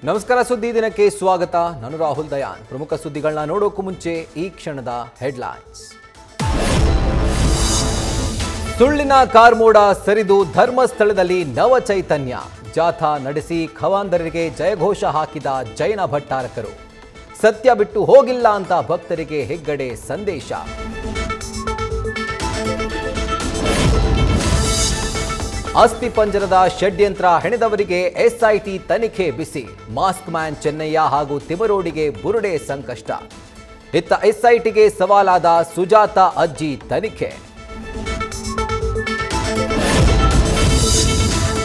ನಮಸ್ಕಾರ, ಸುದ್ದಿ ದಿನಕ್ಕೆ ಸ್ವಾಗತ. ನಾನು ರಾಹುಲ್ ದಯಾನ್. ಪ್ರಮುಖ ಸುದ್ದಿಗಳನ್ನ ನೋಡೋಕ್ಕೂ ಮುಂಚೆ ಈ ಕ್ಷಣದ ಹೆಡ್ಲೈನ್ಸ್. ಸುಳ್ಳಿನ ಕಾರ್ಮೋಡ ಸರಿದು ಧರ್ಮಸ್ಥಳದಲ್ಲಿ ನವ ಚೈತನ್ಯ. ಜಾಥಾ ನಡೆಸಿ ಖವಾಂಧರಿಗೆ ಜಯಘೋಷ ಹಾಕಿದ ಜೈನ ಭಟ್ಟಾರಕರು. ಸತ್ಯ ಬಿಟ್ಟು ಹೋಗಿಲ್ಲ ಅಂತ ಭಕ್ತರಿಗೆ ಹೆಗ್ಗಡೆ ಸಂದೇಶ. ಅಸ್ಥಿಪಂಜರದ ಷಡ್ಯಂತ್ರ ಹೆಣೆದವರಿಗೆ ಎಸ್ಐಟಿ ತನಿಖೆ ಬಿಸಿ. ಮಾಸ್ಕ್ ಮ್ಯಾನ್ ಚೆನ್ನಯ್ಯ ಹಾಗೂ ತಿಮರೋಡಿಗೆ ಬುರುಡೆ ಸಂಕಷ್ಟ. ಇತ್ತ ಎಸ್ಐಟಿಗೆ ಸವಾಲಾದ ಸುಜಾತ ಅಜ್ಜಿ ತನಿಖೆ.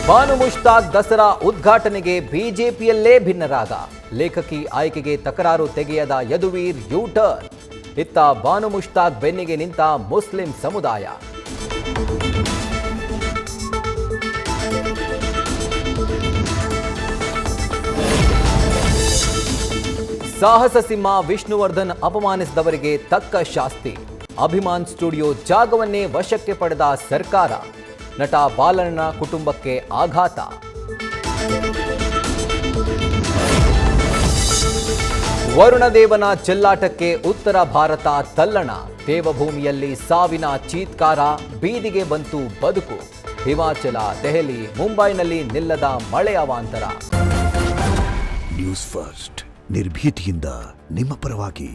ಬಾನು ಮುಷ್ತಾಕ್ ದಸರಾ ಉದ್ಘಾಟನೆಗೆ ಬಿಜೆಪಿಯಲ್ಲೇ ಭಿನ್ನರಾಗ. ಲೇಖಕಿ ಆಯ್ಕೆಗೆ ತಕರಾರು ತೆಗೆಯದ ಯದುವೀರ್ ಯೂಟರ್ನ್. ಇತ್ತ ಬಾನು ಮುಷ್ತಾಕ್ ಬೆನ್ನಿಗೆ ನಿಂತ ಮುಸ್ಲಿಂ ಸಮುದಾಯ. ಸಾಹಸ ಸಿಂಹ ವಿಷ್ಣುವರ್ಧನ್ ಅಪಮಾನಿಸಿದವರಿಗೆ ತಕ್ಕ ಶಾಸ್ತಿ. ಅಭಿಮಾನ್ ಸ್ಟುಡಿಯೋ ಜಾಗವನ್ನೇ ವಶಕ್ಕೆ ಪಡೆದ ಸರ್ಕಾರ. ನಟ ಬಾಲಣ್ಣ ಕುಟುಂಬಕ್ಕೆ ಆಘಾತ. ವರುಣದೇವನ ಚೆಲ್ಲಾಟಕ್ಕೆ ಉತ್ತರ ಭಾರತ ತಲ್ಲಣ. ದೇವಭೂಮಿಯಲ್ಲಿ ಸಾವಿನ ಚೀತ್ಕಾರ. ಬೀದಿಗೆ ಬಂತು ಬದುಕು. ಹಿಮಾಚಲ, ದೆಹಲಿ, ಮುಂಬೈನಲ್ಲಿ ನಿಲ್ಲದ ಮಳೆ ಅವಾಂತರ. ನ್ಯೂಸ್ ಫಸ್ಟ್, ನಿರ್ಭೀತಿಯಿಂದ ನಿಮ್ಮ ಪರವಾಗಿ.